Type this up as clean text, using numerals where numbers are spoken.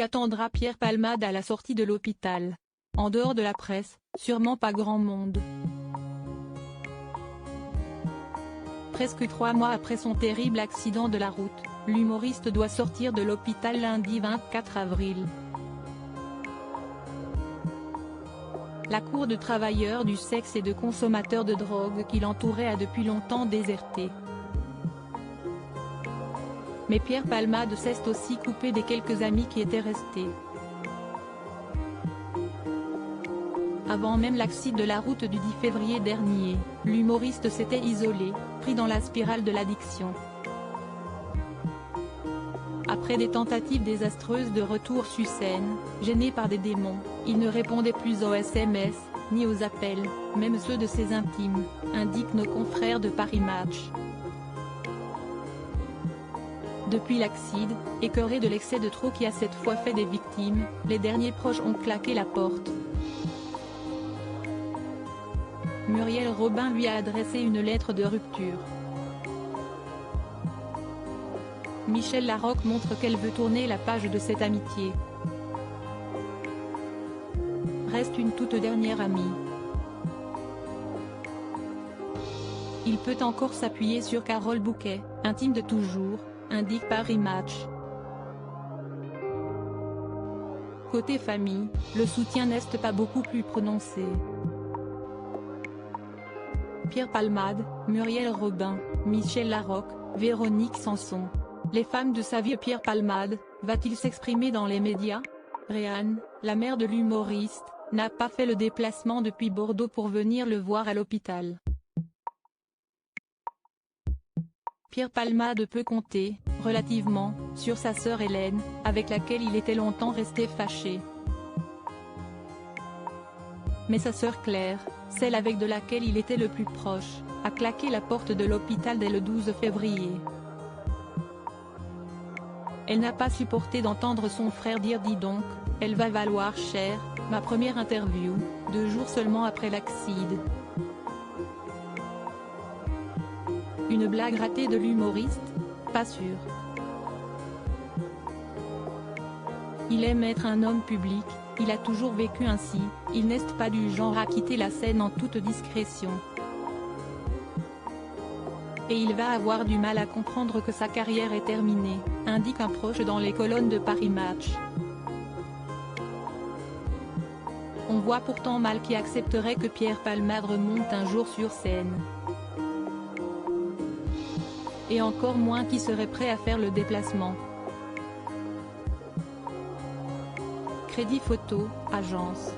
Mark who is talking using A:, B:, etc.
A: qui attendra Pierre Palmade à la sortie de l'hôpital? En dehors de la presse, sûrement pas grand monde. Presque 3 mois après son terrible accident de la route, l'humoriste doit sortir de l'hôpital lundi 24 avril. La cour de travailleurs du sexe et de consommateurs de drogue qui l'entourait a depuis longtemps déserté. Mais Pierre Palmade s'est aussi coupé des quelques amis qui étaient restés. Avant même l'accident de la route du 10 février dernier, l'humoriste s'était isolé, pris dans la spirale de l'addiction. Après des tentatives désastreuses de retour sur scène, gêné par des démons, il ne répondait plus aux SMS, ni aux appels, même ceux de ses intimes, indiquent nos confrères de Paris Match. Depuis l'accident, écœuré de l'excès de trop qui a cette fois fait des victimes, les derniers proches ont claqué la porte. Muriel Robin lui a adressé une lettre de rupture. Michel Larocque montre qu'elle veut tourner la page de cette amitié. Reste une toute dernière amie. Il peut encore s'appuyer sur Carole Bouquet, intime de toujours, indique Paris Match. Côté famille, le soutien n'est pas beaucoup plus prononcé. Pierre Palmade, Muriel Robin, Michel Larocque, Véronique Sanson. Les femmes de sa vie. Pierre Palmade, va-t-il s'exprimer dans les médias? Réanne, la mère de l'humoriste, n'a pas fait le déplacement depuis Bordeaux pour venir le voir à l'hôpital. Pierre Palmade peut compter, relativement, sur sa sœur Hélène, avec laquelle il était longtemps resté fâché. Mais sa sœur Claire, celle avec de laquelle il était le plus proche, a claqué la porte de l'hôpital dès le 12 février. Elle n'a pas supporté d'entendre son frère dire « Dis donc, elle va valoir cher, ma première interview, 2 jours seulement après l'accident ». Une blague ratée de l'humoriste? Pas sûr. Il aime être un homme public, il a toujours vécu ainsi, il n'est pas du genre à quitter la scène en toute discrétion. Et il va avoir du mal à comprendre que sa carrière est terminée, indique un proche dans les colonnes de Paris Match. On voit pourtant mal qui accepterait que Pierre Palmade remonte un jour sur scène. Et encore moins qui serait prêt à faire le déplacement. Crédit Photo, agence.